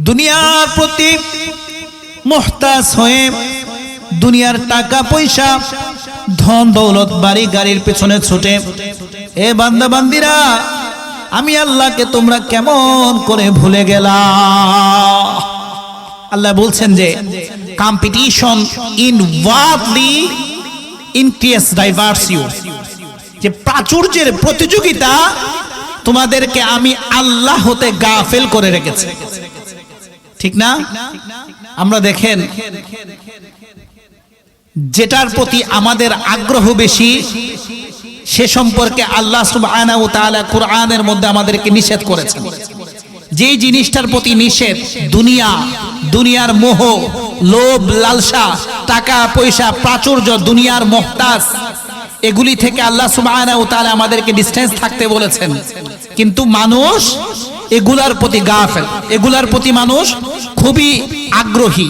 দুনিয়ার প্রতি মুহতাজ হয়ে দুনিয়ার টাকা পয়সা ধন দৌলত বাড়ি গাড়ির পেছনে ছুটে, এ বান্দা বান্দিরা আমি আল্লাহকে তোমরা কেমন করে ভুলে গেলা। আল্লাহ বলছেন যে কম্পিটিশন ইনওয়ার্ডলি ইনক্রিজ ডাইভার্স ইউ, যে প্রাচুর্যের প্রতিযোগিতা তোমাদেরকে আমি আল্লাহ হতে গাফেল করে রেখেছি, ঠিক না? আমরা দেখেন যেটার প্রতি আমাদের আগ্রহ বেশি সে সম্পর্কে আল্লাহ সুবহানাহু ওয়া তাআলা কুরআনের মধ্যে আমাদেরকে নিষেধ করেছেন। যেই জিনিসটার প্রতি নিষেধ, দুনিয়া, দুনিয়ার মোহ, লোভ, লালসা, টাকা পয়সা, প্রাচুর্য, দুনিয়ার মুহতাজ, এগুলি থেকে আল্লাহ সুবহানাহু ওয়া তাআলা আমাদেরকে ডিসটেন্স থাকতে বলেছেন। কিন্তু মানুষ এগুলার প্রতি গাফেল, এগুলার প্রতি মানুষ খুবই আগ্রহী,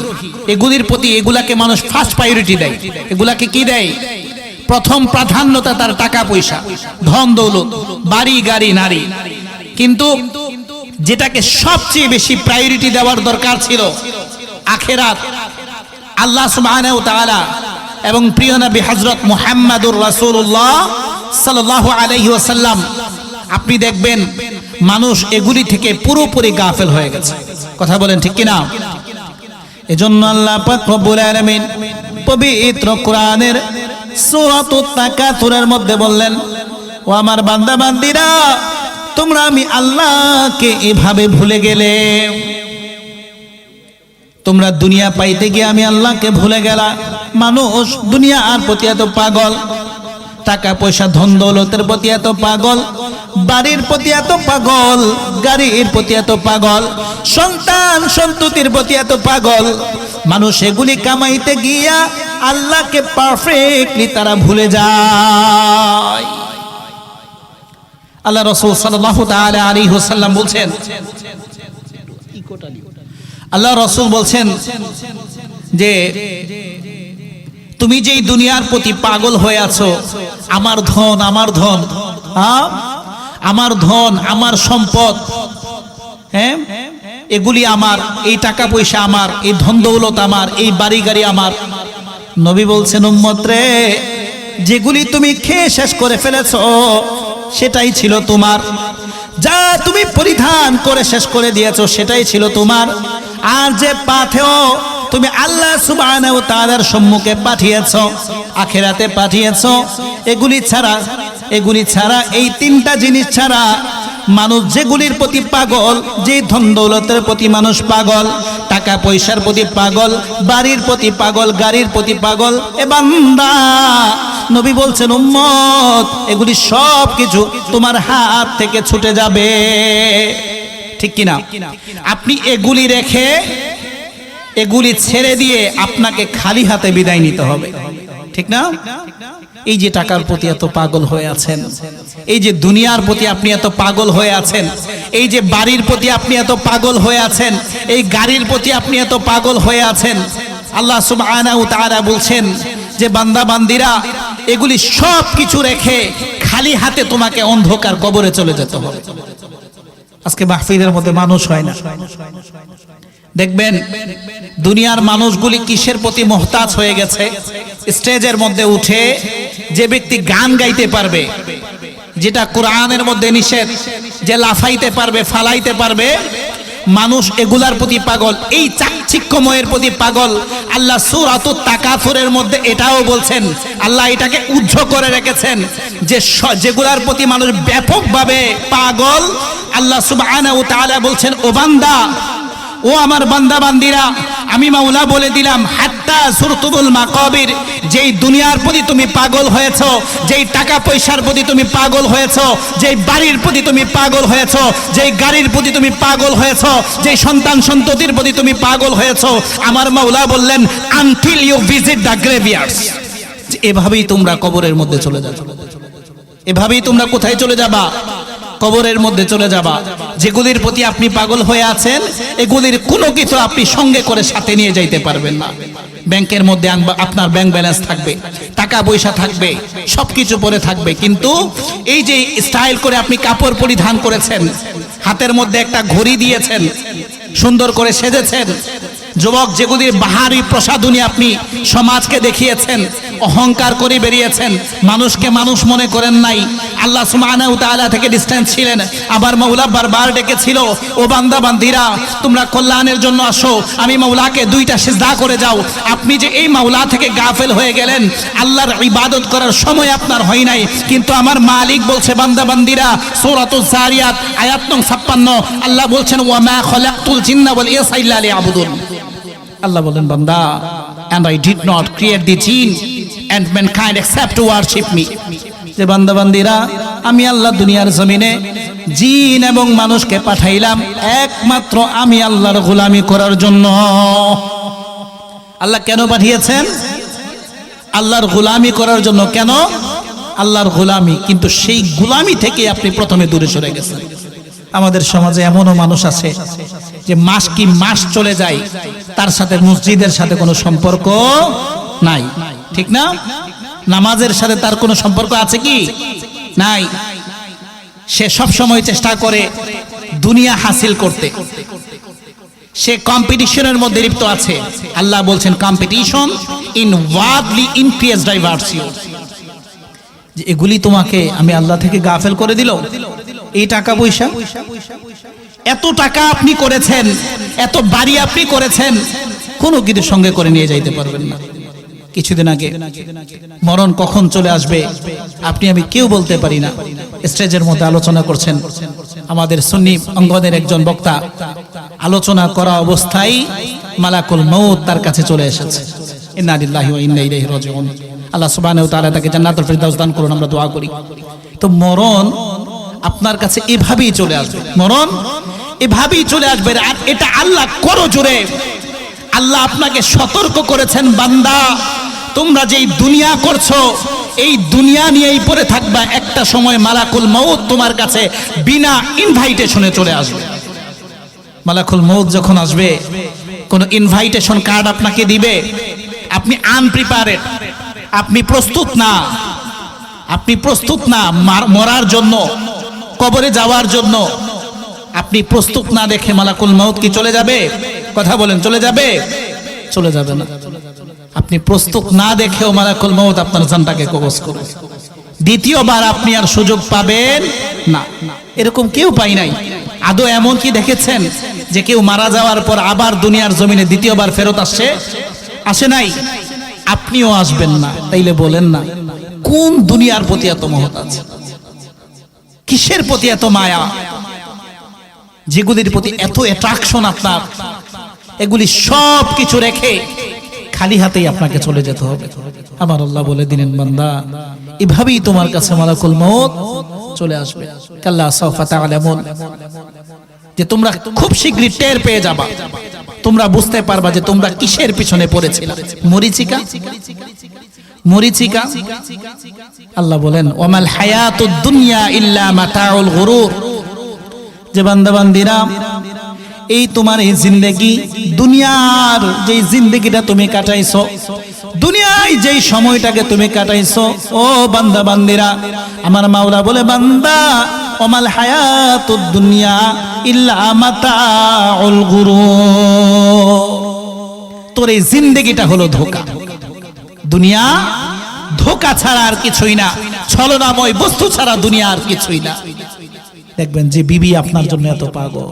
এগুলির প্রতি, এগুলাকে মানুষ ফার্স্ট প্রায়োরিটি দেয়। এগুলাকে কি দেয়? প্রথম প্রাধান্যতা তার টাকা পয়সা, ধন দৌলত, বাড়ি গাড়ি, নারী। কিন্তু যেটাকে সবচেয়ে বেশি প্রায়োরিটি দেওয়ার দরকার ছিল, আখিরাত, আল্লাহ সুবহানাহু ওয়া তাআলা এবং প্রিয় নবী হযরত মুহাম্মদুর রাসূলুল্লাহ সাল্লাল্লাহু আলাইহি ওয়াসাল্লাম, আপনি দেখবেন মানুষ এগুলি থেকে পুরোপুরি গাফেল হয়ে গেছে। কথা বলেন ঠিক কিনা? এজন্য আল্লাহ পাক রব্বুল আলামিন পবিত্র কোরআনের সূরাতুত তাকাসুরের মধ্যে বললেন, ও আমার বান্দা বান্দিরা, তোমরা আমি আল্লাহকে এভাবে ভুলে গেলে, তোমরা দুনিয়া পাইতে গিয়ে আমি আল্লাহকে ভুলে গেলা। মানুষ দুনিয়ার প্রতি এত পাগল, টাকা পয়সা ধন দৌলতের প্রতি এত পাগল, বাড়ির প্রতি এত পাগল, গাড়ির প্রতি এত পাগল, সন্তান সন্ততির প্রতি এত পাগল, মানুষ এগুলি কামাইতে গিয়া আল্লাহকে পারফেক্টলি তারা ভুলে যায়। আল্লাহ রাসূল সাল্লাল্লাহু তাআলা আলাইহি ওয়াসাল্লাম বলছেন, আল্লাহ রাসূল বলছেন যে তুমি যেই দুনিয়ার প্রতি পাগল হয়ে আছো, আমার ধন, আমার ধন, আমার ধন, আমার সম্পদ, হ্যাঁ, এগুলি আমার, এই টাকা পয়সা আমার, এই ধন দৌলত আমার, এই বাড়ি গাড়ি আমার। নবী বলছেন, উম্মত রে, যেগুলি তুমি খেয়ে শেষ করে ফেলেছো সেটাই ছিল তোমার, যা তুমি পরিধান করে শেষ করে দিয়েছো সেটাই ছিল তোমার। আর যে পাথেও তুমি আল্লাহ সুবহানাহু ওয়া তাআলার সম্মুখে পাঠিয়েছো, আখিরাতে পাঠিয়েছো, এগুলি ছাড়া, এই তিনটা জিনিস ছাড়া মানুষ যেগুলির প্রতি পাগল, যে ধন দৌলতের প্রতি মানুষ পাগল, টাকা পয়সার প্রতি পাগল, বাড়ির প্রতি পাগল, গাড়ির প্রতি পাগল, এ বান্দা, নবী বলছেন উম্মত, এগুলি সব কিছু তোমার হাত থেকে ছুটে যাবে, ঠিক কিনা? আপনি এগুলি রেখে, এগুলি ছেড়ে দিয়ে আপনাকে খালি হাতে বিদায় নিতে হবে, ঠিক না? এই যে টাকার প্রতি এত পাগল হয়ে আছেন, এই যে দুনিয়ার প্রতি আপনি এত পাগল হয়ে আছেন, এই যে বাড়ির প্রতি আপনি এত পাগল হয়ে আছেন, এই গাড়ির প্রতি আপনি এত পাগল হয়ে আছেন, আল্লাহ সুবহানাহু ওয়া তাআলা বলছেন যে বান্দা বান্দিরা, এগুলি সব কিছু রেখে খালি হাতে তোমাকে অন্ধকার কবরে চলে যেতে হবে। আজকে মাহফিলের মধ্যে মানুষ হয় না। দেখবেন দুনিয়ার মানুষগুলি কিসের প্রতি মুহতাজ হয়ে গেছে? স্টেজের মধ্যে উঠে যে ব্যক্তি গান গাইতে পারবে, যেটা কোরআনের মধ্যে নিষেধ, যে লাফাইতে পারবে, ফালাইতে পারবে, মানুষ এগুলার প্রতি পাগল, এই চাকচিক্যময়ের প্রতি পাগল। আল্লাহ সূরাতুত তাকাসুরের মধ্যে এটাও বলছেন, আল্লাহ এটাকে উজ্জ্ব করে রেখেছেন যে যেগুলার প্রতি মানুষ ব্যাপকভাবে পাগল, আল্লাহ সুবহানাহু ওয়া তাআলা বলছেন, ও বান্দা, ও আমার বান্দা বান্দিরা, আমি মাওলা বলে দিলাম, হাত্তা সুরতুল মাকাবির, যেই দুনিয়ার প্রতি তুমি পাগল হয়েছো, যেই টাকা পয়সার প্রতি তুমি পাগল হয়েছো, যেই বাড়ির প্রতি তুমি পাগল হয়েছো, যেই গাড়ির প্রতি তুমি পাগল হয়েছো, যেই সন্তান সন্ততির প্রতি তুমি পাগল হয়েছো, আমার মাওলা বললেন, আনটিল ইউ ভিজিট দ্য গ্রেভইয়ার্ডস, এভাবেই তোমরা কবরের মধ্যে চলে যাবে, এভাবেই তোমরা কোথায় চলে যাবা? কবরের মধ্যে চলে যাবা। যেগুলির প্রতি আপনি পাগল হয়ে আছেন, এগুলির কোনো কিছু আপনি সঙ্গে করে সাথে নিয়ে যাইতে পারবেন না। ব্যাংকের মধ্যে আপনার ব্যাংক ব্যালেন্স থাকবে, টাকা পয়সা থাকবে, সবকিছু পরে থাকবে, কিন্তু এই যে স্টাইল করে আপনি কাপড় পরিধান করেছেন, হাতের মধ্যে একটা ঘড়ি দিয়েছেন, সুন্দর করে সেজেছেন, যুবক যেগুলির বাহারি প্রসাধনী আপনি সমাজকে দেখিয়েছেন, অহংকার করে বেরিয়েছেন, মানুষকে মানুষ মনে করেন নাই, আল্লাহ সুবহানাহু ওয়া তাআলা থেকে ডিসটেন্স ছিলেন। আবার মাওলা বারবার ডেকেছিল, ও বান্দা বান্দিরা তোমরা কল্যাণের জন্য আসো, আমি মাওলাকে দুইটা সিজদা করে যাও। আপনি যে এই মাওলা থেকে গাফেল হয়ে গেলেন, আল্লাহর ইবাদত করার সময় আপনার হয় নাই, কিন্তু আমার মালিক বলছে বান্দা বান্দিরা, সূরাতুজ জারিয়াত আয়াত নং 56, আল্লাহ বলছেন ওয়া মা খালাকতুল জিন্না ওয়াল ইনসা ইল্লা লিয়াবুদুন। আল্লাহ বলেন বান্দা, and I did not create the jinn and mankind except to worship me। যে বান্দা বান্দিরা, আমি আল্লাহ দুনিয়ার জমিনে জিন এবং মানুষকে পাঠাইলাম একমাত্র আমি আল্লাহর গোলামি করার জন্য। আল্লাহ কেন পাঠিয়েছেন? আল্লাহর গোলামি করার জন্য। কেন? আল্লাহর গোলামি। কিন্তু সেই গোলামি থেকে আপনি প্রথমে দূরে সরে গেছেন। আমাদের সমাজে এমনও মানুষ আছে যে মাস কি মাস চলে যায়, তার সাথে মসজিদের সাথে কোনো সম্পর্ক নাই, ঠিক না? নামাজের সাথে তার কোনো সম্পর্ক আছে কি? নাই। সে সব সময় চেষ্টা করে দুনিয়া হাসিল করতে, সে কম্পিটিশনের মধ্যে লিপ্ত আছে। আল্লাহ বলছেন competition in worldly increase diversity, যে এগুলি তোমাকে আমি আল্লাহ থেকে গাফেল করে দিল। এই টাকা পয়সা, এত টাকা আপনি করেছেন, এত বাড়ি আপনি করেছেন, কোনো কিছুর সঙ্গে করে নিয়ে যাইতে পারবেন না। কিছুদিন আগে মরণ কখন চলে আসবে আপনি আমি কেউ বলতে পারি না। স্টেজের মধ্যে আলোচনা করছেন আমাদের সুন্নি অঙ্গনের একজন বক্তা, আলোচনা করা অবস্থায় মালাকুল মউত তার কাছে চলে এসেছে। ইন্না লিল্লাহি ওয়া ইন্না ইলাইহি রাজিউন। আল্লাহ সুবহানাহু ওয়া তাআলা তাকে জান্নাতুল ফিরদাউস দান করুন, আমরা দোয়া করি। তো মরণ আপনার কাছে এভাবেই চলে আসবে, মরণ এভাবেই চলে আসবে। আর এটা আল্লাহ করো জোরে, আল্লাহ আপনাকে সতর্ক করেছেন, বান্দা তোমরা যেই দুনিয়া করছো এই দুনিয়া নিয়েই পড়ে থাকবা, একটা সময় মালাকুল মউত তোমার কাছে বিনা ইনভাইটেশনে চলে আসবে। মালাকুল মউত যখন আসবে, কোন ইনভাইটেশন কার্ড আপনাকে দিবে, আপনি আনপ্রিপারেড, আপনি প্রস্তুত না, আপনি প্রস্তুত না মরার জন্য, কবরে যাওয়ার জন্য আপনি প্রস্তুত না দেখে মালাকুল মউত কি চলে যাবে? কথা বলেন, চলে যাবে? চলে যাবে না। আপনি প্রস্তুত না দেখেও মালাকুল মউত আপনার জানটাকে কবজ করবে। দ্বিতীয়বার আপনি আর সুযোগ পাবেন না। এরকম কেউ পাই নাই। আদৌ এমন কি দেখেছেন যে কেউ মারা যাওয়ার পর আবার দুনিয়ার জমিনে দ্বিতীয়বার ফেরত আসে? আসে নাই। আপনিও আসবেন না। তাইলে বলেন না, কোন দুনিয়ার প্রতি এত মহৎ আছে? কিসের প্রতি এত মায়া? যেগুলির প্রতি এত অ্যাট্রাকশন আপনার, এগুলি সব কিছু রেখে খালি হাতেই আপনাকে চলে যেতে হবে। আমার আল্লাহ বলে দিলেন, বান্দা এভাবেই তোমার কাছে মালাকুল মউত চলে আসবে। কাল্লা সাওফা তা'লামুন, যে তোমরা খুব শীঘ্রই টের পেয়ে যাবা, তোমরা বুঝতে পারবা যে তোমরা কিসের পিছনে পড়েছিলে। মরিচিকা, মরিচিকা। আল্লাহ বলেন ওয়ামাল হায়াতুদ দুনিয়া ইল্লা মাতাউল গুরুর। যে বান্দা বান্দিরা, এই তোমার এই জিন্দেগি, দুনিয়ার যেই জিন্দেগিটা তুমি কাটাইছো, দুনিয়ায় যেই সময়টাকে তুমি কাটাইছো, ও বান্দা বান্দিরা, আমার মাওলা বলে বান্দা ওমাল হায়াতুদ দুনিয়া ইল্লা মাতাউল গুরুর। তোর এই জিন্দেগিটা হলো ধোঁকা। দুনিয়া ধোঁকা ছাড়া আর কিছুই না, ছলনাময় বস্তু ছাড়া দুনিয়া আর কিছুই না। দেখবেন যে বিবি আপনার জন্য এত পাগল,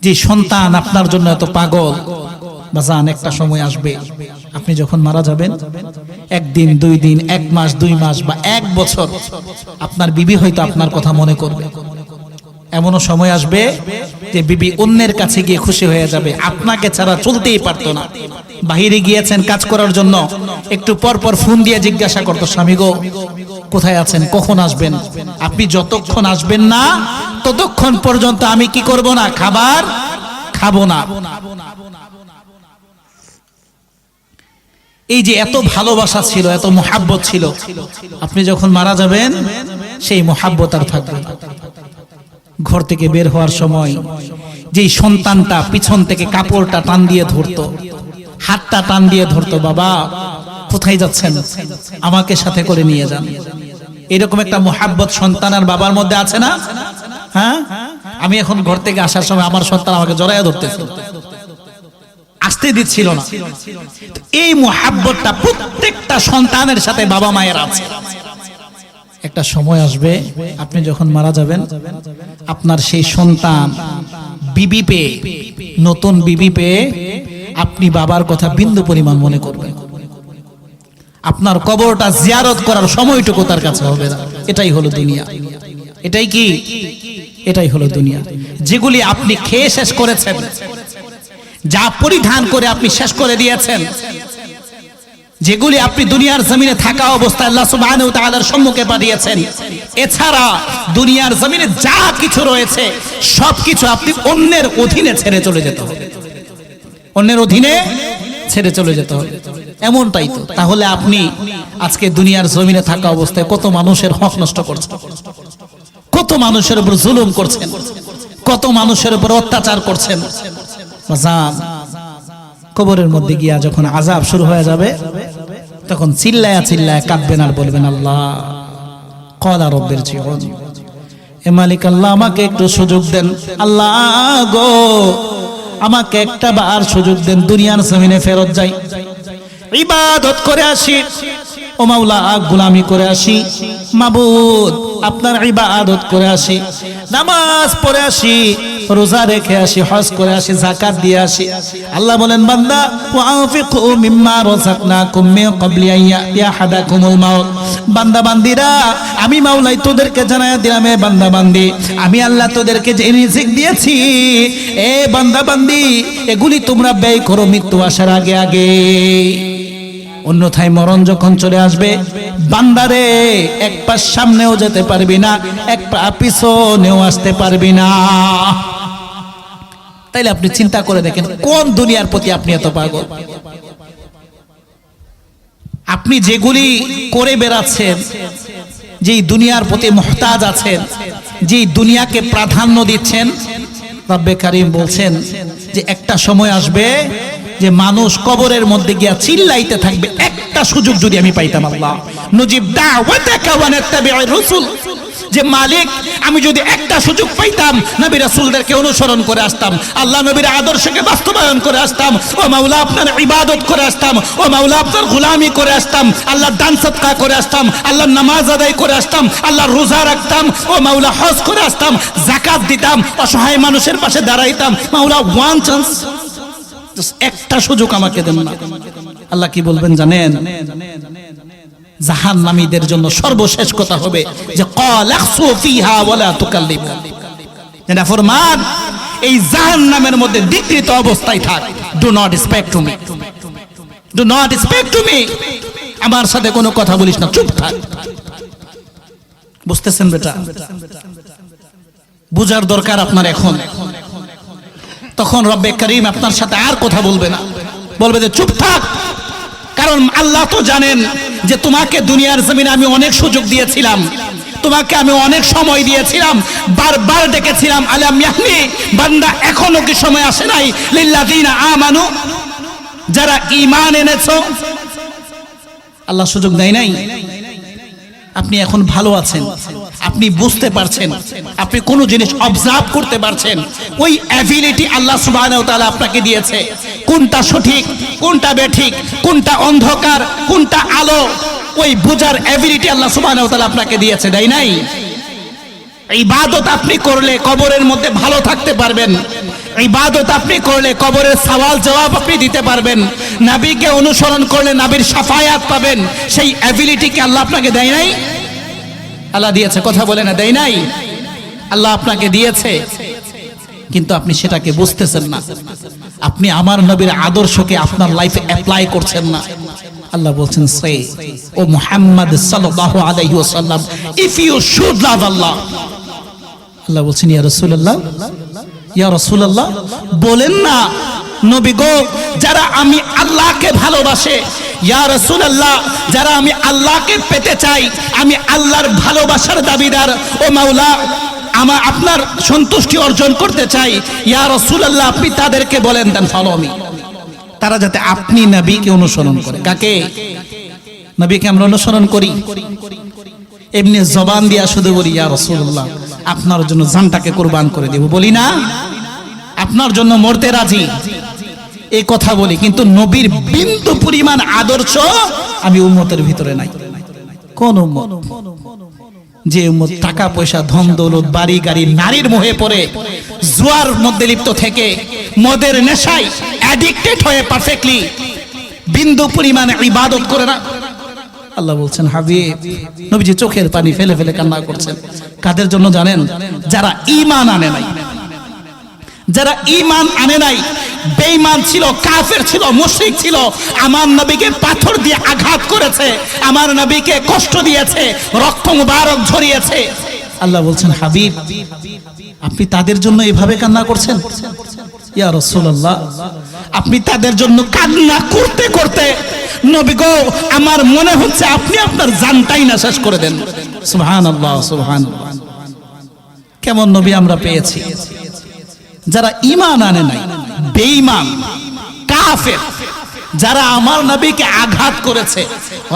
যে সন্তান আপনার জন্য এত পাগল, বাজান একটা সময় আসবে আপনি যখন মারা যাবেন, একদিন, 2 দিন, 1 মাস, 2 মাস বা 1 বছর আপনার বিবি হয়তো আপনার কথা মনে করবে। এমনও সময় আসবে যে বিবি অন্যের কাছে গিয়ে খুশি হয়ে যাবে, আপনাকে ছাড়া চলতেই পারতো না। বাহিরে গিয়েছেন কাজ করার জন্য, একটু পর পর ফোন দিয়ে জিজ্ঞাসা করতো, স্বামী গো কোথায় আছেন, কখন আসবেন? আপনি যতক্ষণ আসবেন না ততক্ষণ পর্যন্ত আমি কি করব না, খাবার খাবো না। এই যে এত ভালোবাসা ছিল, এত মোহাব্বত ছিল, আপনি যখন মারা যাবেন সেই মোহাব্বত আর থাকবে না। ঘর থেকে বের হওয়ার সময় যেই সন্তানটা পিছন থেকে কাপড়টা টান দিয়ে ধরতো, হাতটা টান দিয়ে ধরতো, বাবা কোথায় যাচ্ছেন, আমাকে সাথে করে নিয়ে যান, এরকম একটা মোহাব্বত সন্তান আর বাবার মধ্যে আছে না? হ্যাঁ, আমি এখন ঘর থেকে আসার সময় আমার সন্তান আমাকে জড়াইয়া ধরতেছিল, আসতে দিচ্ছিল না। এই মুহাব্বতটা প্রত্যেকটা সন্তানের সাথে বাবা মায়ের আছে। একটা সময় আসবে আপনি যখন মারা যাবেন, আপনার সেই সন্তান বিবি পেয়ে, নতুন বিবি পেয়ে আপনি বাবার কথা বিন্দু পরিমাণ মনে করবেন। আপনার কবরটা জিয়ারত করার সময়টুকু তার কাছে হবে না। এটাই হলো দুনিয়া। এটাই কি? এটাই হলো দুনিয়া। যেগুলি আপনি খেয়ে শেষ করেছেন, যা পরিধান করে আপনি শেষ করে দিয়েছেন, যেগুলি আপনি দুনিয়ার জমিনে থাকা অবস্থায় আল্লাহ সুবহানাহু ওয়া তাআলার সম্মুখে পাঠিয়েছেন, এছাড়া দুনিয়ার জমিনে যা কিছু রয়েছে সবকিছু আপনি অন্যের অধীনে ছেড়ে চলে যেতে হবে। অন্যের অধীনে ছেড়ে চলে যেতে হবে, এমনটাই তো। তাহলে আপনি আজকে দুনিয়ার জমিনে থাকা অবস্থায় কত মানুষের হক নষ্ট করছেন, কত মানুষের উপর জুলুম করছেন, কত মানুষের উপর অত্যাচার করছেন। কবরের মধ্যে গিয়া যখন আযাব শুরু হয়ে যাবে, তখন চিল্লায়া চিল্লায়া কাঁদবেন আর বলবেন, আল্লাহ ক্বালা রাব্বির জিউন, এ মালিক আল্লাহ আমাকে একটু সুযোগ দেন, আল্লাহ গো আমাকে একটা বার সুযোগ দেন, দুনিয়ার জমিনে ফেরত যাই, ইবাদত করে আসি, ও মাওলা গোলামি করে আসি, মাবুদ আপনার ইবাদত করে আসি, নামাজ পড়ে আসি, রোজা রেখে আসি, হজ করে আসি, যাকাত দিয়ে আসি। আল্লাহ বলেন, বান্দা ওয়াফিকু মিম্মা রাযাকনাকুম মিন ক্বাবলি আন ইয়াতিয়া আহাদাকুমুল মাউত, বান্দা বান্দিরা আমি মাওলাই তোদেরকে জানায়া দিলাম, এ বান্দা বান্দি আমি আল্লাহ তোদেরকে যে রিজিক দিয়েছি, এ বান্দা বান্দি এগুলি তোমরা ব্যয় করো মৃত্যু আসার আগে আগে, অন্যথায় মরণ যখন চলে আসবে বান্দারে এক পা সামনেও যেতে পারবি না, এক পা পিছনেও আসতে পারবি না। তাইলে আপনি চিন্তা করে দেখেন কোন দুনিয়ার প্রতি আপনি এত পাগল। আপনি যেগুলি করে বেড়াচ্ছেন, যেই দুনিয়ার প্রতি মুহতাজ আছেন, যেই দুনিয়াকে প্রাধান্য দিচ্ছেন, রব্বে কারীম বলছেন যে একটা সময় আসবে যে মানুষ কবরের মধ্যে গিয়া চিল্লাইতে থাকবে, একটা সুযোগ যদি আমি পাইতাম, আল্লাহ নুজিব দাওয়াতাকা ওয়া নাত্তাবিউর রাসূল, যে মালিক আমি যদি একটা সুযোগ পাইতাম নবী রাসূলদেরকে অনুসরণ করে আসতাম, আল্লাহ নবীর আদর্শকে বাস্তবায়ন করে আসতাম, ও মাওলা আপনার ইবাদত করে আসতাম, ও মাওলা আপনার গোলামি করে আসতাম, আল্লাহ দান সদকা করে আসতাম, আল্লাহ নামাজ আদায় করে আসতাম, আল্লাহ রোজা রাখতাম, ও মাওলা হজ করে আসতাম, যাকাত দিতাম, অসহায় মানুষের পাশে দাঁড়াইতাম, মাওলা ওয়ান চান্স, একটা সুযোগ আমাকে দেন না। আল্লাহ কি বলবেন জানেন? জাহান্নামীদের জন্য সর্বশেষ কথা হবে যে ক্বালাখসু ফিহা ওয়ালা তুকাল্লিমু, না ফরমান এই জাহান্নামের মধ্যে বিকৃত অবস্থায় থাক, do not speak to me, do not speak to me, আমার সাথে কোনো কথা বলিস না, চুপ থাক। বুঝতেছেন বেটা? বুঝার দরকার আপনার এখন। তখন রব্বে কারীম আপনার সাথে আর কথা বলবে না, বলবে যে চুপ থাক, কারণ আল্লাহ তো জানেন যে তোমাকে দুনিয়ার জমিনে আমি অনেক সুযোগ দিয়েছিলাম, তোমাকে আমি অনেক সময় দিয়েছিলাম, বারবার ডেকেছিলাম, আলাম ইয়াহনি, বান্দা এখনো কি সময় আসে নাই, লিল্লাযিনা আমানু, যারা ঈমান এনেছো, আল্লাহ সুযোগ দেয় নাই? আপনি এখন ভালো আছেন, আপনি বুঝতে পারছেন, আপনি কোনো জিনিস অবজার্ভ করতে পারছেন, ওই অ্যাবিলিটি আল্লাহ সুবহানাহু ওয়া তাআলা আপনাকে দিয়েছে। কোনটা সঠিক, কোনটা বেঠিক, কোনটা অন্ধকার, কোনটা আলো, ওই বুঝার অ্যাবিলিটি আল্লাহ সুবহানাহু ওয়া তাআলা আপনাকে দিয়েছে, তাই নাই? ইবাদত আপনি করলে কবরের মধ্যে ভালো থাকতে পারবেন, ইবাদত আপনি করলে কবরের সওয়াল জবাব আপনি দিতে পারবেন, নবীকে অনুসরণ করলে নবীর শাফায়াত পাবেন, সেই অ্যাবিলিটি কি আল্লাহ আপনাকে দেয় নাই? আল্লাহ দিয়েছে, কথা বলে না, দেয় নাই? আল্লাহ আপনাকে দিয়েছে, কিন্তু আপনি সেটাকে বুঝতেছেন না, আপনি আমার নবীর আদর্শকে আপনার লাইফে অ্যাপ্লাই করছেন না। আল্লাহ বলছেন, সে ও মুহাম্মদ সাল্লাল্লাহু আলাইহি ওয়াসাল্লাম, ইফ ইউ শুড লাভ আল্লাহ, আল্লাহ বলছেন ইয়া রাসূলুল্লাহ, ইয়া রাসূলুল্লাহ বলেন না নবী গো, যারা আমি আল্লাহকে ভালোবাসে, ইয়া রাসূলুল্লাহ যারা আমি আল্লাহকে পেতে চাই, আমি আল্লাহর ভালোবাসার দাবিদার, ও মাওলা আমার আপনার সন্তুষ্টি অর্জন করতে চাই, ইয়া রাসূলুল্লাহ আপনি তাদেরকে বলেন দেন ফলো মি, তারা যাতে আপনি নবীকে অনুসরণ করে। কাকে? নবীকে আমরা অনুসরণ করি। এমনি জবান দিয়া শুধু বলি ইয়া রাসূলুল্লাহ আপনার জন্য জানটাকে কুরবান করে দেব, বলি না আপনার জন্য মরতে রাজি, এই কথা বলি। কিন্তু নবীর বিন্দু পরিমাণ আদর্শ আমি উম্মতের ভিতরে নাই। কোন উম্মত? যে উম্মত টাকা পয়সা ধন দৌলত বাড়ি গাড়ি নারীর মোহে পড়ে জুয়ার মধ্যে লিপ্ত থেকে মদের নেশায় অ্যাডিক্টেড হয়ে পারফেক্টলি বিন্দু পরিমাণ ইবাদত করে না। আল্লাহ বলছেন হাবিব, নবীজি চোখের পানি ফেলে ফেলে কান্না করছেন। কাদের জন্য জানেন? যারা ঈমান আনে নাই, যারা ঈমান আনে নাই, বেঈমান ছিল, কাফের ছিল, মুশরিক ছিল, আমার নবীকে পাথর দিয়ে আঘাত করেছে, আমার নবীকে কষ্ট দিয়েছে, রক্ত মুবারক ঝরিয়েছে। আল্লাহ বলছেন হাবিব আপনি তাদের জন্য এভাবে কান্না করছেন? ইয়া রাসূলুল্লাহ আপনি তাদের জন্য কান্না করতে করতে নবী গো আমার মনে হচ্ছে আপনি আপনার জানটাই না শেষ করে দেন। সুবহানাল্লাহ সুবহানাল্লাহ। কেমন নবী আমরা পেয়েছি? যারা ঈমান আনে নাই, বেঈমান, কাফের, যারা আমার নবীকে আঘাত করেছে,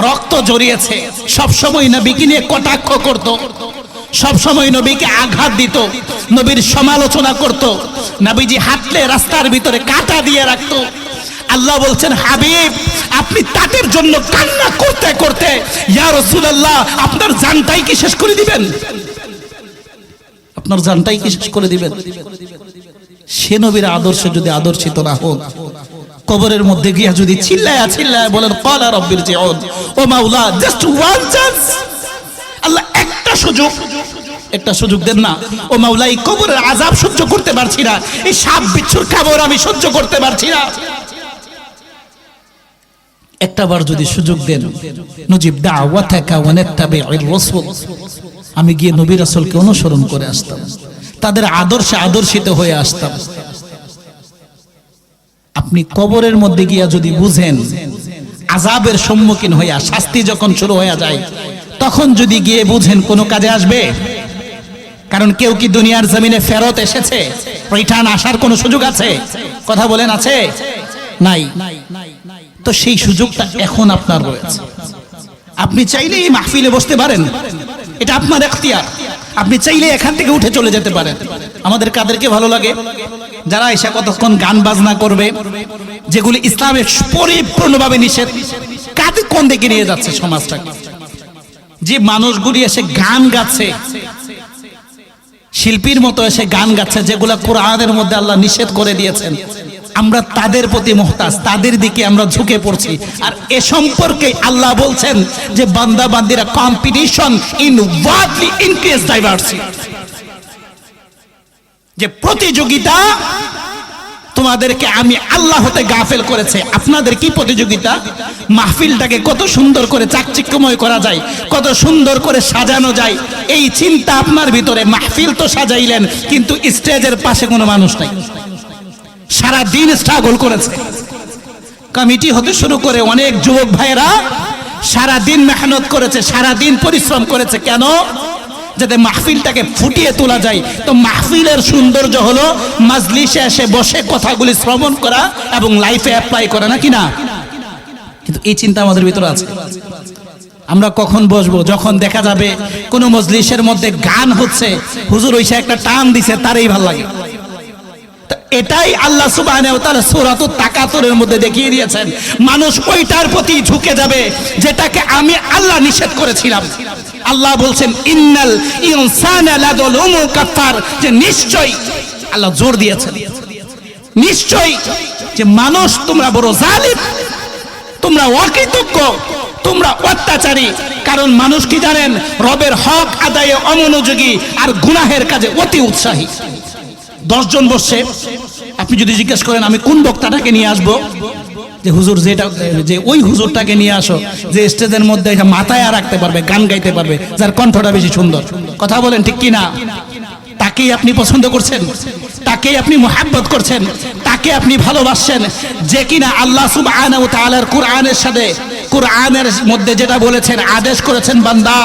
রক্ত ঝরিয়েছে, সব সময় নবীকে নিয়ে কটাক্ষ করত, সব সময় নবীকে আঘাত দিত, নবীর সমালোচনা করত, নবীজি হাঁটলে রাস্তার ভিতরে কাঁটা দিয়ে রাখতো। আল্লাহ বলছেন হাবিব আপনি তাদের জন্য কান্না করতে করতে ইয়া রাসূলুল্লাহ আপনার জানটাই কি শেষ করে দিবেন? আপনার জানটাই কি শেষ করে দিবেন? সে নবীর আদর্শে যদি আদর্শিত না হোক, কবরের মধ্যে গিয়া যদি চিল্লায়া চিল্লায়া বলেন ক্বালা রাব্বির জিউন, ও মাওলা জাস্ট ওয়ান চান্স, আল্লাহ একটা সুযোগ দেন না। ও মাওলা এই কবরের আযাব সহ্য করতে পারছি না, এই সাপ বিচ্ছুর কবর আমি সহ্য করতে পারছি না, একটাবার যদি সুযোগ দেন, নজিব দাওয়াতাকা ওয়া নাত্তাবিউর রাসূল, আমি গিয়ে নবী রাসূলকে অনুসরণ করে আসতাম, তাদের আদর্শে আদর্শিত হয়ে আসতাম। আপনি কবরের মধ্যে গিয়া যদি বুঝেন আযাবের সম্মুখীন হইয়া শাস্তি যখন শুরু হয়ে যায়, তখন যদি গিয়ে বুঝেন কোনো কাজে আসবে? কারণ কেউ কি দুনিয়ার জমিনে ফেরত এসেছে? রিটার্ন আসার কোনো সুযোগ আছে? কথা বলেন আছে? নাই। তো সেই সুযোগটা এখন আপনার রয়েছে। আপনি চাইলে এই মাহফিলে বসতে পারেন, এটা আপনার এখতিয়ার। আপনি চাইলে এখান থেকে উঠে চলে যেতে পারেন। আমাদের কাদেরকে ভালো লাগে? যারা এসে কতক্ষণ গান বাজনা করবে, যেগুলি ইসলামের পরিপূর্ণভাবে নিষেধ। কাদের কোন দিকে নিয়ে যাচ্ছে সমাজটাকে? যে মানুষগুলি এসে গান গাচ্ছে, শিল্পীর মতো এসে গান গাচ্ছে, যেগুলা কোরআনের মধ্যে আল্লাহ নিষেধ করে দিয়েছেন, আমরা তাদের প্রতি মুহতাজ, তাদের দিকে আমরা ঝুঁকে পড়ছি। আর এ সম্পর্কে আল্লাহ বলছেন যে বান্দা বান্দিরা competition in worldly increase diversity, যে প্রতিযোগিতা তোমাদেরকে আমি আল্লাহ হতে গাফেল করেছে। আপনাদের কি প্রতিযোগিতা? মাহফিলটাকে কত সুন্দর করে চাকচিক্যময় করা যায়, কত সুন্দর করে সাজানো যায়, এই চিন্তা আপনার ভিতরে। মাহফিল তো সাজাইলেন, কিন্তু স্টেজের পাশে কোনো মানুষ নাই। সারা দিন স্ট্রাগল করেছে কমিটি হতে শুরু করে অনেক যুবক ভাইয়েরা সারা দিন মেহনত করেছে, সারা দিন পরিশ্রম করেছে। কেন? যাতে মাহফিলটাকে ফুটিয়ে তোলা যায়। তো মাহফিলের সৌন্দর্য হলো মাজলিসে এসে বসে কথাগুলি শ্রবণ করা এবং লাইফে অ্যাপ্লাই করা, নাকি না? কিন্তু এই চিন্তা আমাদের ভিতরে আছে। আমরা কখন বসবো? যখন দেখা যাবে কোনো মজলিসের মধ্যে গান হচ্ছে, হুজুর ওইসে একটা টান দিছে, তারই ভালো লাগে। এটাই আল্লাহ সুবহানাহু ওয়া তাআলা সূরাতুত তাকাতুরের মধ্যে দেখিয়ে দিয়েছেন। মানুষ ওইটার প্রতি ঝুঁকে যাবে যেটাকে আমি আল্লাহ নিষেধ করেছিলাম। আল্লাহ বলছেন ইন্নাল ইনসানা লাযুলুমুন কাফার, যে নিশ্চয়ই, আল্লাহ জোর দিয়েছেন, নিশ্চয়ই যে মানুষ তোমরা বড় জালিম, তোমরা অকৃতজ্ঞ, তোমরা অত্যাচারী। কারণ মানুষ কি জানেন? রবের হক আদায়ে অমনোযোগী আর গুনাহের কাজে অতি উৎসাহী। 10 জন বসছে, আপনি যদি জিজ্ঞেস করেন আমি কোন বক্তাটাকে নিয়ে আসবো, যে হুজুর যেটা, যে ওই হুজুরটাকে নিয়ে আসো যে স্টেজের মধ্যে মাথায় রাখতে পারবে, গান গাইতে পারবে, যার কণ্ঠটা বেশি সুন্দর। কথা বলেন ঠিক কি না? তাকেই আপনি পছন্দ করছেন, তাকেই আপনি মুহাব্বত করছেন, তাকে আপনি ভালোবাসছেন, যে কিনা আল্লাহ সুবহানাহু ওয়া তাআলার কোরআনের সাথে, কোরআনের মধ্যে যেটা বলেছেন, আদেশ করেছেন বান্দা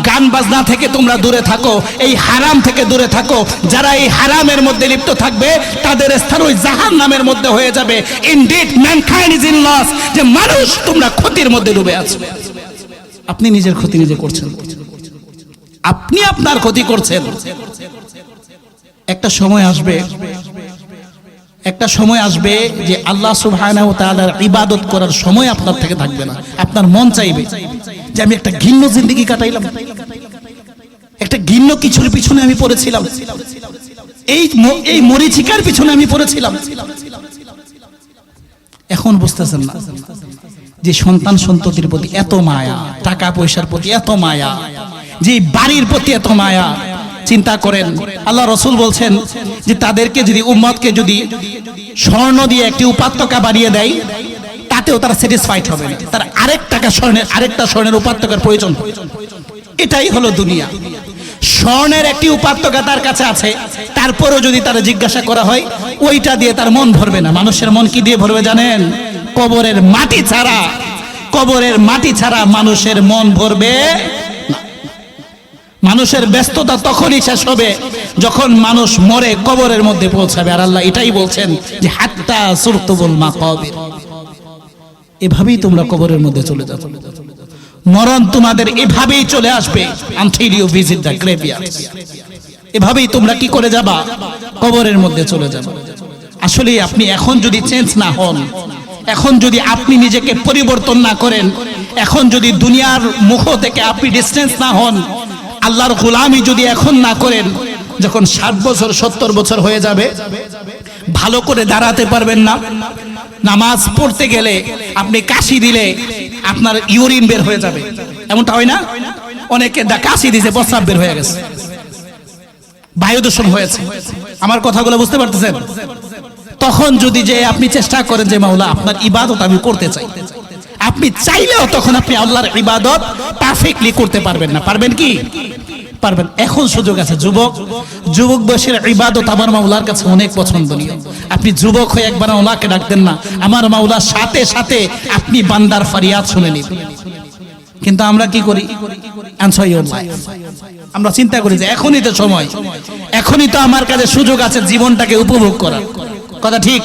গান বাজনা থেকে তোমরা দূরে থাকো, এই হারাম থেকে দূরে থাকো। যারা এই হারামের মধ্যে লিপ্ত থাকবে তাদের স্থান ওই জাহান্নামের মধ্যে হয়ে যাবে। Indeed mankind is in loss, যে মানুষ তোমরা ক্ষতির মধ্যে ডুবে আছো। আপনি নিজের ক্ষতি নিজে করছেন। আপনি আপনার ক্ষতি করছেন। একটা সময় আসবে যে আল্লাহ সুবহানাহু ওয়া তাআলার ইবাদত করার সময় আপনার থেকে থাকবে না। আপনার মন চাইবে যে আমি একটা ঘৃণ্য জিন্দেগি কাটাইলাম, একটা ঘৃণ্য কিছুর পিছনে আমি পড়েছিলাম, এই মরিচিকার পিছনে আমি পড়েছিলাম। এখন বুঝতেছেন না যে সন্তান সন্ততির প্রতি এত মায়া, টাকা পয়সার প্রতি এত মায়া, যে বাড়ির প্রতি এত মায়া। চিন্তা করেন, আল্লাহ রাসূল বলছেন যে তাদেরকে যদি উম্মতকে যদি স্বর্ণ দিয়ে একটি উপাত্তকা বানিয়ে দেয়, তাতেও তারা স্যাটিসফাইড হবে না, তার আরেকটা স্বর্ণের উপাত্তকার প্রয়োজন। এটাই হলো দুনিয়া। স্বর্ণের একটি উপাত্তকা তার কাছে আছে, তারপরেও যদি তারা জিজ্ঞাসা করা হয়, ওইটা দিয়ে তার মন ভরবে না। মানুষের মন কি দিয়ে ভরবে জানেন? কবরের মাটি ছাড়া মানুষের মন ভরবে না। মানুষের ব্যস্ততা তখনই শেষ হবে যখন মানুষ মরে কবরের মধ্যে পৌঁছাবে। আর আল্লাহ এটাই বলছেন যে হাত্তা সুরতুবুল মাকাবির, এভাবেই তোমরা কবরের মধ্যে চলে যাও। মরণ তোমাদের এভাবেই চলে আসবে until you visit the graveyard। এভাবেই তোমরা কি করে যাবা? কবরের মধ্যে চলে যাবে। আসলে আপনি এখন যদি চেঞ্জ না হন, এখন যদি আপনি নিজেকে পরিবর্তন না করেন, এখন যদি দুনিয়ার মুখ থেকে আপনি ডিসটেন্স না হন, আল্লাহর গোলামি যদি এখন না করেন, যখন 60 বছর 70 বছর হয়ে যাবে, ভালো করে দাঁড়াতে পারবেন না। নামাজ পড়তে গেলে আপনি কাশি দিলে আপনার ইউরিন বের হয়ে যাবে, এমনটা হয় না? অনেকে কাশি দিয়েছে, প্রস্রাব বের হয়ে গেছে, বায়ু দূষণ হয়েছে। আমার কথাগুলো বুঝতে পারতেছেন? তখন যদি যে আপনি চেষ্টা করেন যে মাওলা আপনার ইবাদত আমি করতে চাই, আপনি চাইলেও তখন আপনি আল্লাহর ইবাদত পারফেক্টলি করতে পারবেন না। পারবেন কি? পারবেন। এখন সুযোগ আছে। যুবক বয়সের ইবাদত আমার মাওলার কাছে অনেক পছন্দনীয়। আপনি যুবক হয়ে একবার মাওলাকে ডাকতেন না, আমার মাওলার সাথে সাথে আপনি বান্দার ফরিয়াদ শুনে নিবেন। কিন্তু আমরা কি করি? আমরা চিন্তা করি যে এখনই তো সময়, এখনই তো আমার কাছে সুযোগ আছে জীবনটাকে উপভোগ করার। কথা ঠিক?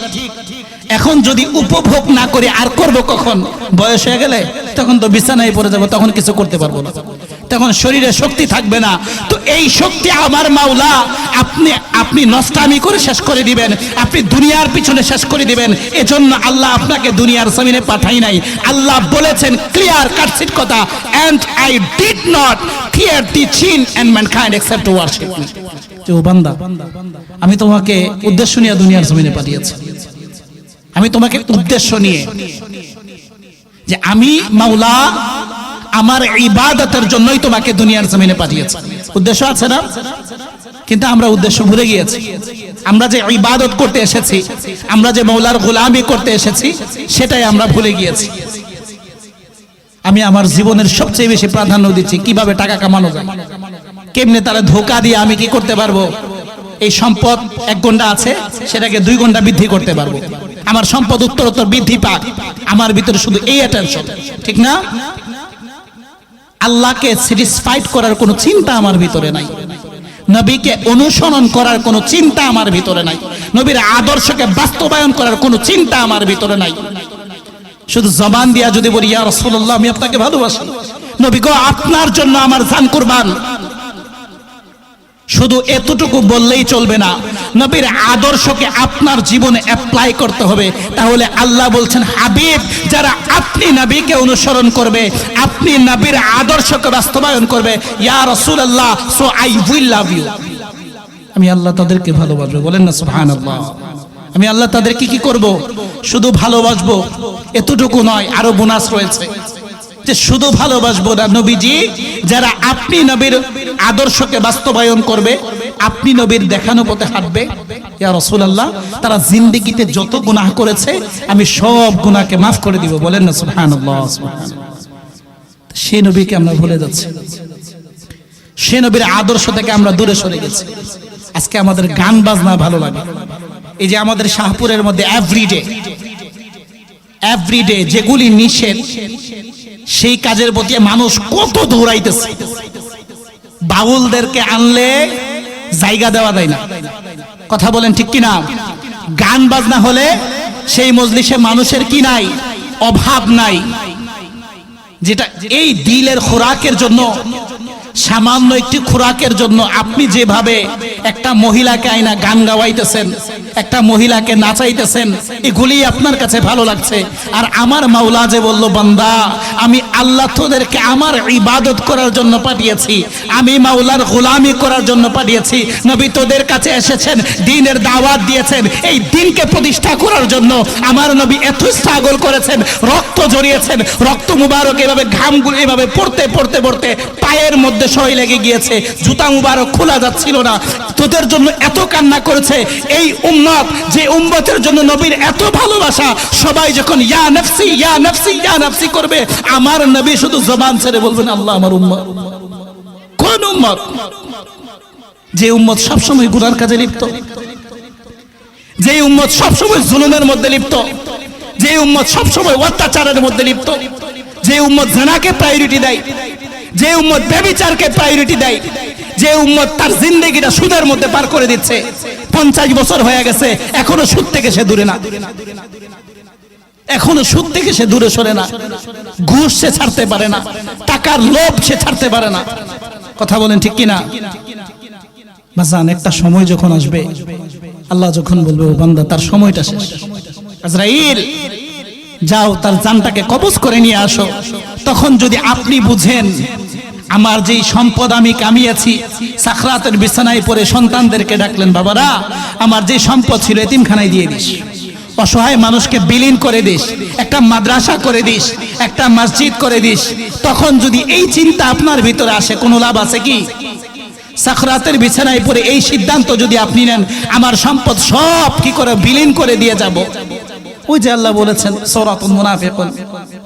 এখন যদি উপভোগ না করে আর করব কখন? বয়স হয়ে গেলে তখন তো বিছানায় পড়ে যাব, তখন কিছু করতে পারবো না, তখন শরীরে শক্তি থাকবে না। তো এই শক্তি আমার মাওলা আপনি নষ্টামি করে শেষ করে দিবেন, আপনি দুনিয়ার পিছনে শেষ করে দিবেন। এজন্য আল্লাহ আপনাকে দুনিয়ার জমিনে পাঠাই নাই। আল্লাহ বলেছেন ক্লিয়ার কাটসিট কথা, and I did not create the jinn and mankind except to worship me। ও বান্দা, আমি তোমাকে উদ্দেশ্য নিয়ে দুনিয়ার জমিনে পাঠিয়েছি। আমি তোমাকে উদ্দেশ্য নিয়ে, যে আমি মাওলা আমার ইবাদতের জন্যই তোমাকে দুনিয়ার জমিনে পাঠিয়েছি। উদ্দেশ্য আছে না? কিন্তু আমরা উদ্দেশ্য ভুলে গিয়েছি। আমরা যে ইবাদত করতে এসেছি, আমরা যে মাওলার গোলামি করতে এসেছি, সেটাই আমরা ভুলে গিয়েছি। আমি আমার জীবনের সবচেয়ে বেশি প্রাধান্য দিচ্ছি কিভাবে টাকা কামানো যায়, কেমনে তারা ধোঁকা দিয়ে আমি কি করতে পারবো। এই সম্পদ 1 ঘন্টা আছে, সেটাকে 2 ঘন্টা বৃদ্ধি করতে পারবো। আমার সম্পদ উত্তরোত্তর বৃদ্ধি পাক, আমার ভিতরে শুধু এই অ্যাটেনশন, ঠিক না? আল্লাহকে স্যাটিসফাইড করার কোনো চিন্তা আমার ভিতরে নাই, নবীকে অনুসরণ করার কোনো চিন্তা আমার ভিতরে নাই, নবীর আদর্শকে বাস্তবায়ন করার কোনো চিন্তা আমার ভিতরে নাই। শুধু জবান দিয়া যদি বলি ইয়া রাসূলুল্লাহ আমি আপনাকে ভালোবাসি, নবী গো আপনার জন্য আমার জান কুরবান, শুধু এতটুকু বললেই চলবে না, নবীর আদর্শকে আপনার জীবনে অ্যাপ্লাই করতে হবে। তাহলে আল্লাহ বলছেন হাবিব, যারা আপনি নবীকে অনুসরণ করবে, আপনি নবীর আদর্শকে বাস্তবায়ন করবে, ইয়া রাসূলুল্লাহ so I will love you, আমি আল্লাহ তাদেরকে ভালোবাসবো। বলেন না সুবহানাল্লাহ। আমি আল্লাহ তাদেরকে কি করব? শুধু ভালোবাসবো, এতটুকু নয়, আরো বোনাস রয়েছে, যে শুধু ভালোবাসবো না, নবীজি যারা আপনি নবীর আদর্শকে বাস্তবায়ন করবে, আপনি নবীর দেখানো পথে হাঁটবে, ইয়া রাসূলুল্লাহ তারা জিন্দেগিতে যত গুনাহ করেছে আমি সব গুনাহকে মাফ করে দিব। বলেন না সুবহানাল্লাহ। সেই নবীকে আমরা ভুলে যাচ্ছি, সেই নবীর আদর্শ থেকে আমরা দূরে সরে গেছি। আজকে আমাদের গান বাজনা ভালো লাগে। এই যে আমাদের শাহপুরের মধ্যে এভরিডে যেগুলি নিষেধ, সেই কাজের প্রতি মানুষ কত দৌড়াইতেছে। বাউলদেরকে আনলে জায়গা দেওয়া যায় না, কথা বলেন ঠিক কিনা? গান বাজনা হলে সেই মজলিসে মানুষের কি নাই? অভাব নাই। যেটা এই দিলের খোরাকের জন্য সামান্য একটি খোরাকের জন্য আপনি যেভাবে একটা মহিলাকে আইনা গান গাওয়াইতেছেন, একটা মহিলাকে নাচাইতেছেন, এগুলি আপনার কাছে ভালো লাগছে। আর আমার মাওলা যে বলল, বান্দা আমি আল্লাহ তোদেরকে আমার ইবাদত করার জন্য পাঠিয়েছি, আমি মাওলার গোলামি করার জন্য পাঠিয়েছি। নবী তোদের কাছে এসেছেন, দ্বীনের দাওয়াত দিয়েছেন, এই দ্বীনকে প্রতিষ্ঠা করার জন্য আমার নবী এত স্ট্রাগল করেছেন, রক্ত ঝরিয়েছেন, রক্ত মুবারক এভাবে ঘামগুলো এভাবে পড়তে পড়তে পড়তে পায়ের মধ্যে সই লেগে গিয়েছে, জুতা মুবারক খোলা যাচ্ছিল না। তোদের জন্য এত কান্না করেছে। এই উম্মত, যে উম্মতের জন্য নবীর এত ভালোবাসা, সবাই যখন ইয়া নফসি ইয়া নফসি ইয়া নফসি করবে, আমার নবী শুধু জবান ছেড়ে বলবেন আল্লাহ আমার উম্মত। কোন উম্মত? যে উম্মত সবসময় গুনার কাজে লিপ্ত, যে উম্মত সবসময় জুলুমের মধ্যে লিপ্ত, যে উম্মত সবসময় অত্যাচারের মধ্যে লিপ্ত, যে উম্মত জিনাকে প্রায়োরিটি দেয়, যে উম্মত ব্যভিচারকে প্রায়োরিটি দেয়, যে উম্মত তার জিন্দেগিটা সুদের মধ্যে পার করে দিচ্ছে। 50 বছর হয়ে গেছে, এখনো সুদ থেকে সে দূরে না, এখনো সুদ থেকে সে দূরে সরে না, ঘুষ সে ছাড়তে পারে না, টাকার লোভ সে ছাড়তে পারে না। কথা বলেন ঠিক কিনা? বাজান, একটা সময় যখন আসবে, আল্লাহ যখন বলবে ও বান্দা তার সময়টা শেষ, আজরাইল যাও তার জানটাকে কবজ করে নিয়ে আসো, তখন যদি আপনি বুঝেন আমার যেই সম্পদ আমি কামিয়েছি, সাকরাতের বিছানায় পড়ে সন্তানদেরকে ডাকলেন, বাবারা আমার যে সম্পদ ছিল এতিমখানায় দিয়ে দিস, অসহায় মানুষকে বিলীন করে দিস, একটা মাদ্রাসা করে দিস, একটা মসজিদ করে দিস, তখন যদি এই চিন্তা আপনার ভিতরে আসে, কোনো লাভ আছে কি? সাকরাতের বিছানায় পড়ে এই সিদ্ধান্ত যদি আপনি নেন, আমার সম্পদ সব কি করে বিলীন করে দিয়ে যাব। ওই যে আল্লাহ বলেছেন সূরাতুল মুনাফিকুন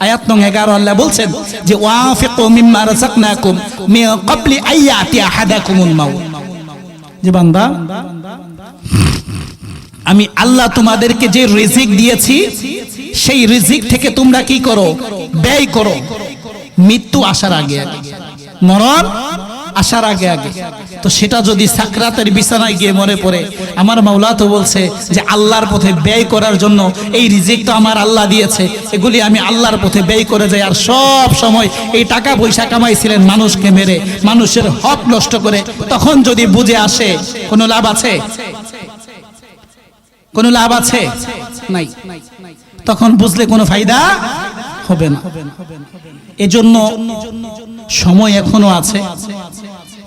আয়াত নং 11, আল্লাহ বলছেন যে ওয়াফিকু মিম্মা রাযাকনাকুম মিন ক্বাবলি আইয়াতি আহাদাকুমুল মাউত, যে বান্দা আমি আল্লাহ তোমাদেরকে যে রিজিক দিয়েছি, সেই রিজিক থেকে তোমরা কি করো? ব্যয় করো, মৃত্যু আসার আগে আগে, মরণ আসার আগে আগে। তো সেটা যদি সাকরাতের বিছানায় গিয়ে মরে পড়ে, আমার মাওলা তো বলছে যে আল্লাহর পথে ব্যয় করার জন্য এই রিজিক তো আমার আল্লাহ দিয়েছে, এগুলি আমি আল্লাহর পথে ব্যয় করে যাই। আর সব সময় এই টাকা পয়সা কামাইছিলেন মানুষকে মেরে, মানুষের হক নষ্ট করে, তখন যদি বুঝে আসে, কোনো লাভ আছে? কোনো লাভ আছে? নাই। তখন বুঝলে কোনো ফায়দা হবে না। এজন্য সময় এখনো আছে,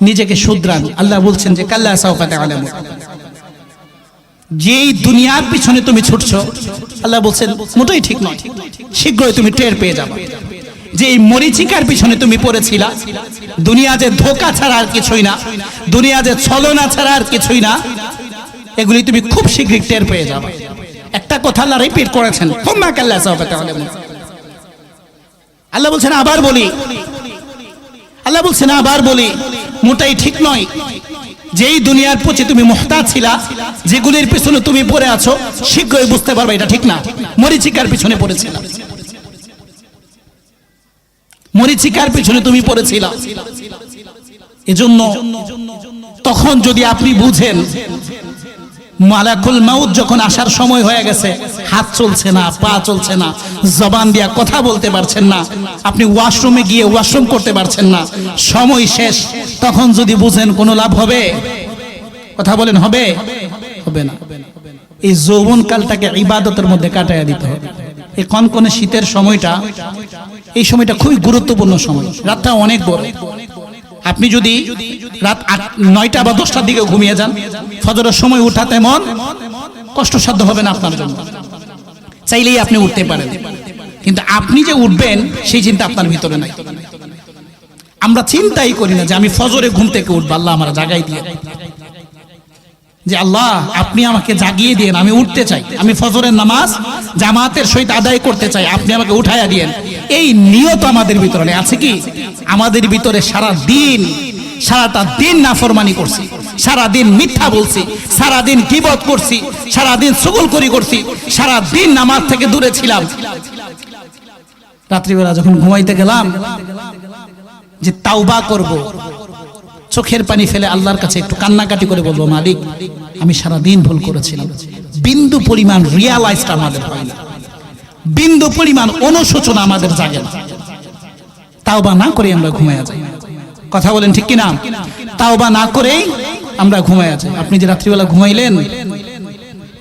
নিজেকে শুধরান। আল্লাহ বলছেন যে কাল্লা সাওফা তা'লামুন, যেই দুনিয়ার পিছনে তুমি ছুটছো, আল্লাহ বলছেন মোটেই ঠিক নয়, শীঘ্রই তুমি টের পেয়ে যাবে। যে এই মরিচিকার পিছনে তুমি পড়েছিলা, দুনিয়া যে ধোঁকা ছাড়া আর কিছুই না, দুনিয়া যে ছলনা ছাড়া আর কিছুই না, এগুলি তুমি খুব শীঘ্রই টের পেয়ে যাবে। একটা কথা আল্লাহ রিপিট করেছেন, হুম্মা কাল্লা সাওফা তা'লামুন। আল্লাহ বলছেন আবার বলি, আল্লাহ বলছেন আবার বলি, মোটাই ঠিক নয়। যেই দুনিয়ার প্রতি তুমি মুহতাজ ছিলা, যেগুলির পিছনে তুমি পড়ে আছো, শীঘ্রই বুঝতে পারবে এটা ঠিক না। মরিচিকার পিছনে পড়েছিলা, মরিচিকার পিছনে তুমি পড়েছিলা। এজন্য তখন যদি আপনি বুঝেন মালাকুল মাউত যখন আসার সময় হয়ে গেছে, হাত চলছে না, পা চলছে না, জবান দিয়া কথা বলতে পারছেন না, আপনি ওয়াশরুমে গিয়ে ওয়াশরুম করতে পারছেন না, সময় শেষ, তখন যদি বুঝেন কোনো লাভ হবে? কথা বলেন হবে? হবে না। এই যৌবন কালটাকে ইবাদতের মধ্যে কাটাইয়া দিতে হবে। এই কনকনে শীতের সময়টা, এই সময়টা খুবই গুরুত্বপূর্ণ সময়। রাতটা অনেক বড়। আপনি যদি রাত 9টা বা 10টার দিকে ঘুমিয়ে যান, ফজরের সময় উঠাতে মন কষ্টসাধ্য হবে না আপনার জন্য, চাইলেই আপনি উঠতে পারেন, কিন্তু আপনি যে উঠবেন সেই চিন্তা আপনার ভিতরে নাই। আমরা চিন্তাই করি না যে আমি ফজরে ঘুম থেকে উঠবো, আল্লাহ আমার জাগাই দিয়ে, যে আল্লাহ আপনি আমাকে জাগিয়ে দিয়েন, আমি উঠতে চাই, আমি ফজরের নামাজ জামাতের সহিত আদায় করতে চাই, আপনি আমাকে উঠাইয়া দিয়েন। এই নিয়ত আমাদের ভিতরে আছে কি? আমাদের ভিতরে সারাটা দিন নাফরমানি করছি, সারা দিন মিথ্যা বলছি, সারা দিন গীবত করছি, সারা দিন চুগলখড়ি করছি, সারা দিন নামাজ থেকে দূরে ছিলাম। রাত্রিবেলা যখন ঘুমাইতে গেলাম যে তাওবা করব, চোখের পানি ফেলে আল্লাহর কাছে একটু কান্নাকাটি করে বলবো, মালিক আমি সারা দিন ভুল করেছিলাম, বিন্দু পরিমাণ রিয়ালাইজটা আমাদের হয় না, বিন্দু পরিমাণ অনুশোচনা আমাদের জাগে না, তাওবা না করে আমরা ঘুমায়া যাই। কথা বলেন ঠিক কিনা? তাওবা না করেই আমরা ঘুমায় আছি। আপনি যে রাত্রিবেলা ঘুমাইলেন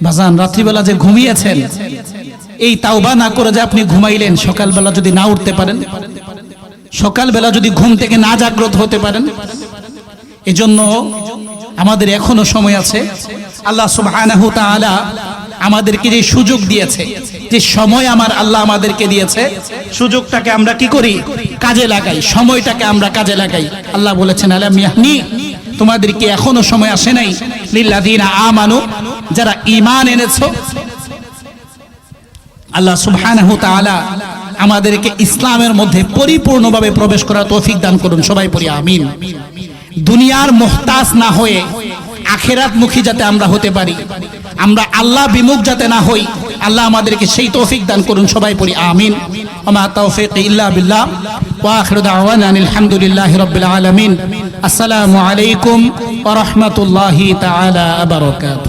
বাজান, রাত্রিবেলা যে ঘুমিয়েছেন, এই তাওবা না করে যে আপনি ঘুমাইলেন, সকালবেলা যদি না উঠতে পারেন, সকালবেলা যদি ঘুম থেকে না জাগ্রত হতে পারেন, এজন্য আমাদের এখনো সময় আছে। আল্লাহ সুবহানাহু ওয়া তাআলা আমাদেরকে যে সুযোগ দিয়েছে, যে সময় আমার আল্লাহ আমাদেরকে দিয়েছে, সুযোগটাকে আমরা কি করি? কাজে লাগাই, সময়টাকে আমরা কাজে লাগাই। আল্লাহ বলেছেন আলাম ইয়াহনি, তোমাদেরকে এখনো সময় আসে নাই, লিল্লাযিনা আমানু, যারা ঈমান এনেছো। আল্লাহ সুবহানাহু ওয়া তাআলা আমাদেরকে ইসলামের মধ্যে পরিপূর্ণভাবে প্রবেশ করার তৌফিক দান করুন। সবাই পড়ি আমিন। দুনিয়ার মুহতাজ না হয়ে আখিরাত মুখী যাতে আমরা হতে পারি, আমরা আল্লাহ বিমুখ যাতে না হই, আল্লাহ আমাদেরকে সেই তৌফিক দান করুন। সবাই পড়ি আমিন। ওমা তাওফীকি ইল্লা বিল্লাহ ওয়া আখিরু দাওয়ানা আলহামদুলিল্লাহি রাব্বিল আলামিন। আসসালামু আলাইকুম ওয়া রাহমাতুল্লাহি তাআলা ওয়া বারাকাতুহু।